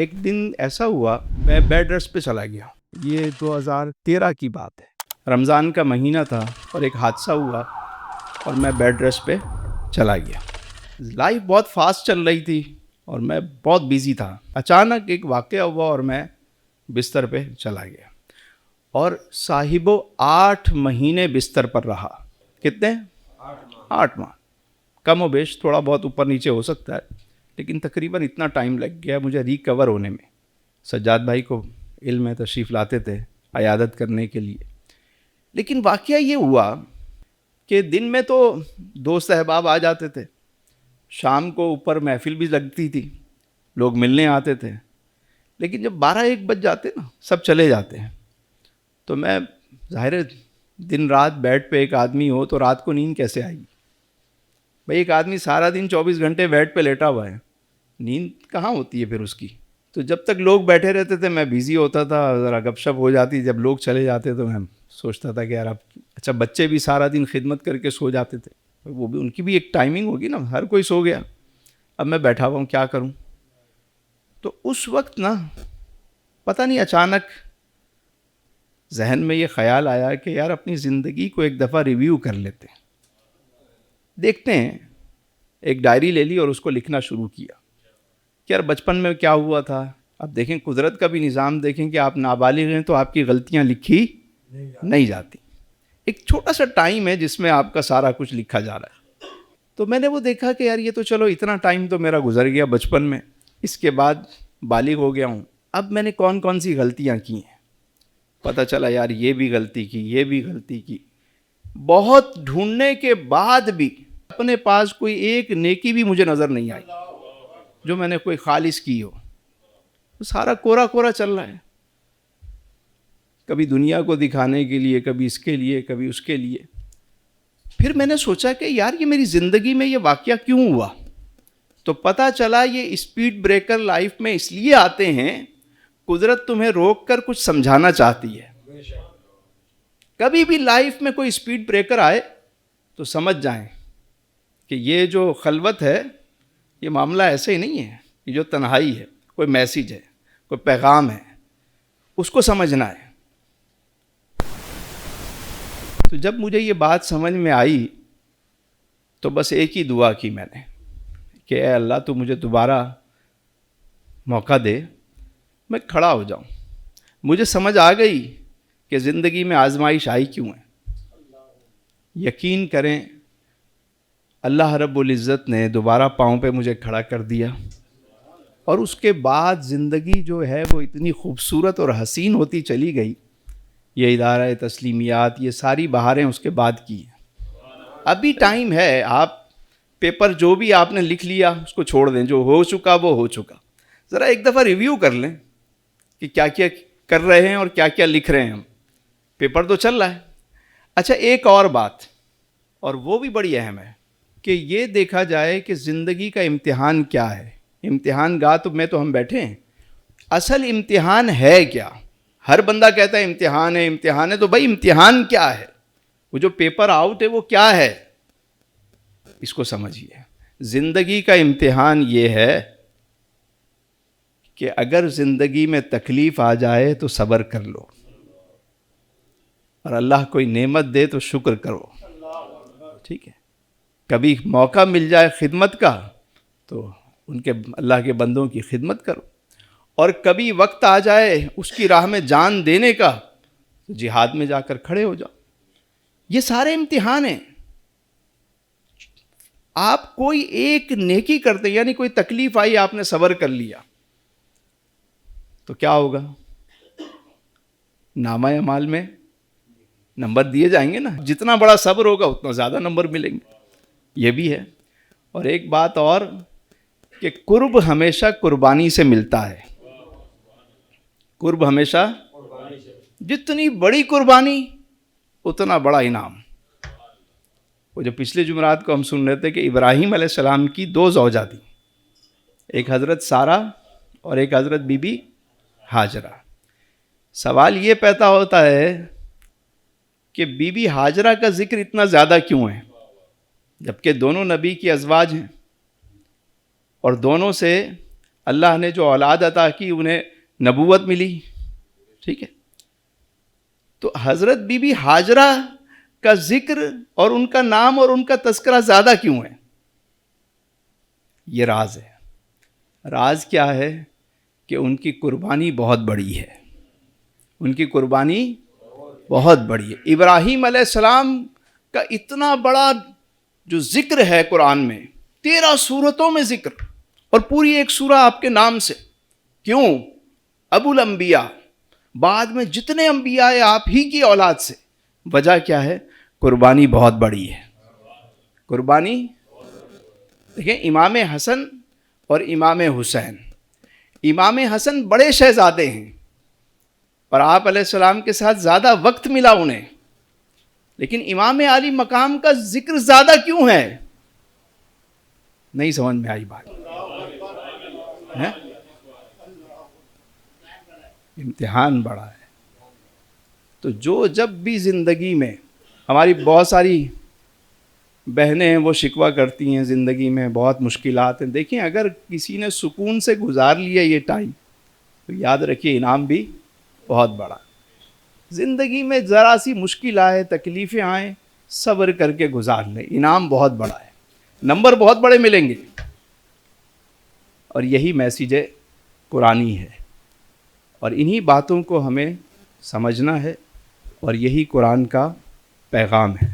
ایک دن ایسا ہوا میں بیڈ ریسٹ پہ چلا گیا. یہ 2013 کی بات ہے, رمضان کا مہینہ تھا اور ایک حادثہ ہوا اور میں بیڈ ریسٹ پہ چلا گیا. لائف بہت فاسٹ چل رہی تھی اور میں بہت بیزی تھا. اچانک ایک واقعہ ہوا اور میں بستر پہ چلا گیا اور صاحبو 8 مہینے بستر پر رہا. کتنے؟ 8 ماہ. کم و بیش تھوڑا بہت اوپر نیچے ہو سکتا ہے, لیکن تقریباً اتنا ٹائم لگ گیا مجھے ریکور ہونے میں. سجاد بھائی کو علم میں تشریف لاتے تھے عیادت کرنے کے لیے. لیکن واقعہ یہ ہوا کہ دن میں تو دوست احباب آ جاتے تھے, شام کو اوپر محفل بھی لگتی تھی, لوگ ملنے آتے تھے, لیکن جب 12-1 بج جاتے نا سب چلے جاتے ہیں. تو میں ظاہر ہے دن رات بیڈ پہ ایک آدمی ہو تو رات کو نیند کیسے آئے گی بھائی؟ ایک آدمی سارا دن 24 گھنٹے بیڈ پہ لیٹا ہوا ہے, نیند کہاں ہوتی ہے پھر اس کی؟ تو جب تک لوگ بیٹھے رہتے تھے میں بیزی ہوتا تھا, ذرا گپ شپ ہو جاتی. جب لوگ چلے جاتے تو میں سوچتا تھا کہ یار اب اچھا بچے بھی سارا دن خدمت کر کے سو جاتے تھے, وہ بھی ان کی بھی ایک ٹائمنگ ہوگی نا, ہر کوئی سو گیا, اب میں بیٹھا ہوا ہوں کیا کروں. تو اس وقت نا پتہ نہیں اچانک ذہن میں یہ خیال آیا کہ یار اپنی زندگی کو ایک دفعہ ریویو کر لیتے ہیں, دیکھتے ہیں. ایک ڈائری لے لی اور اس کو لکھنا شروع کیا کہ یار بچپن میں کیا ہوا تھا. اب دیکھیں قدرت کا بھی نظام دیکھیں کہ آپ نابالغ ہیں تو آپ کی غلطیاں لکھی نہیں جاتی. ایک چھوٹا سا ٹائم ہے جس میں آپ کا سارا کچھ لکھا جا رہا ہے. تو میں نے وہ دیکھا کہ یار یہ تو چلو اتنا ٹائم تو میرا گزر گیا بچپن میں, اس کے بعد بالغ ہو گیا ہوں, اب میں نے کون سی غلطیاں کی ہیں. پتہ چلا یار یہ بھی غلطی کی, یہ بھی غلطی کی. بہت ڈھونڈنے کے بعد بھی اپنے پاس کوئی ایک نیکی بھی مجھے نظر نہیں آئی جو میں نے کوئی خالص کی ہو. سارا کورا کورا چل رہا ہے, کبھی دنیا کو دکھانے کے لیے, کبھی اس کے لیے, کبھی اس کے لیے. پھر میں نے سوچا کہ یار یہ میری زندگی میں یہ واقعہ کیوں ہوا. تو پتہ چلا یہ اسپیڈ بریکر لائف میں اس لیے آتے ہیں, قدرت تمہیں روک کر کچھ سمجھانا چاہتی ہے. کبھی بھی لائف میں کوئی اسپیڈ بریکر آئے تو سمجھ جائیں کہ یہ جو خلوت ہے یہ معاملہ ایسے ہی نہیں ہے, یہ جو تنہائی ہے کوئی میسیج ہے, کوئی پیغام ہے, اس کو سمجھنا ہے. تو جب مجھے یہ بات سمجھ میں آئی تو بس ایک ہی دعا کی میں نے کہ اے اللہ تو مجھے دوبارہ موقع دے, میں کھڑا ہو جاؤں. مجھے سمجھ آ گئی کہ زندگی میں آزمائش آئی کیوں ہے. یقین کریں اللہ رب العزت نے دوبارہ پاؤں پہ مجھے کھڑا کر دیا, اور اس کے بعد زندگی جو ہے وہ اتنی خوبصورت اور حسین ہوتی چلی گئی. یہ ادارہ تسلیمیات, یہ ساری بہاریں اس کے بعد کی ہیں. ابھی ٹائم ہے, آپ پیپر جو بھی آپ نے لکھ لیا اس کو چھوڑ دیں, جو ہو چکا وہ ہو چکا. ذرا ایک دفعہ ریویو کر لیں کہ کیا کیا کر رہے ہیں اور کیا کیا لکھ رہے ہیں ہم. پیپر تو چل رہا ہے. اچھا ایک اور بات, اور وہ بھی بڑی اہم ہے, کہ یہ دیکھا جائے کہ زندگی کا امتحان کیا ہے. امتحان گاہ تو میں تو ہم بیٹھے ہیں, اصل امتحان ہے کیا؟ ہر بندہ کہتا ہے امتحان ہے امتحان ہے, تو بھائی امتحان کیا ہے؟ وہ جو پیپر آؤٹ ہے وہ کیا ہے؟ اس کو سمجھیے. زندگی کا امتحان یہ ہے کہ اگر زندگی میں تکلیف آ جائے تو صبر کر لو, اور اللہ کوئی نعمت دے تو شکر کرو. ٹھیک ہے, کبھی موقع مل جائے خدمت کا تو ان کے اللہ کے بندوں کی خدمت کرو, اور کبھی وقت آ جائے اس کی راہ میں جان دینے کا تو جہاد میں جا کر کھڑے ہو جاؤ. یہ سارے امتحان ہیں. آپ کوئی ایک نیکی کرتے, یعنی کوئی تکلیف آئی آپ نے صبر کر لیا, تو کیا ہوگا؟ نامہ اعمال میں نمبر دیے جائیں گے نا. جتنا بڑا صبر ہوگا اتنا زیادہ نمبر ملیں گے. یہ بھی ہے. اور ایک بات اور کہ قرب ہمیشہ قربانی سے ملتا ہے. قرب ہمیشہ, جتنی بڑی قربانی اتنا بڑا انعام. وہ جو پچھلے جمعرات کو ہم سن رہے تھے کہ ابراہیم علیہ السلام کی 2 زوجہ تھیں, ایک حضرت سارہ اور ایک حضرت بی بی ہاجرہ. سوال یہ پیدا ہوتا ہے کہ بی بی ہاجرہ کا ذکر اتنا زیادہ کیوں ہے, جبکہ دونوں نبی کی ازواج ہیں اور دونوں سے اللہ نے جو اولاد عطا کی انہیں نبوت ملی، ٹھیک ہے. تو حضرت بی بی ہاجرہ کا ذکر اور ان کا نام اور ان کا تذکرہ زیادہ کیوں ہے؟ یہ راز ہے. راز کیا ہے؟ کہ ان کی قربانی بہت بڑی ہے. ان کی قربانی بہت بڑی ہے. ابراہیم علیہ السلام کا اتنا بڑا جو ذکر ہے قرآن میں، 13 سورتوں میں ذکر، اور پوری ایک سورہ آپ کے نام سے. کیوں؟ ابو الانبیاء، بعد میں جتنے انبیاء ہیں آپ ہی کی اولاد سے. وجہ کیا ہے؟ قربانی بہت بڑی ہے. قربانی دیکھیں، امام حسن اور امام حسین. امام حسن بڑے شہزادے ہیں اور آپ علیہ السلام کے ساتھ زیادہ وقت ملا انہیں، لیکن امام عالی مقام کا ذکر زیادہ کیوں ہے؟ نہیں سمجھ میں آئی بات ہے؟ امتحان بڑا ہے. تو جب بھی زندگی میں ہماری بہت ساری بہنیں ہیں وہ شکوہ کرتی ہیں زندگی میں بہت مشکلات ہیں. دیکھیں اگر کسی نے سکون سے گزار لیا یہ ٹائم تو یاد رکھیے انعام بھی بہت بڑا. زندگی میں ذرا سی مشکل آئے، تکلیفیں آئیں، صبر کر کے گزار لیں، انعام بہت بڑا ہے، نمبر بہت بڑے ملیں گے. اور یہی میسیج قرآنی ہے، اور انہی باتوں کو ہمیں سمجھنا ہے، اور یہی قرآن کا پیغام ہے.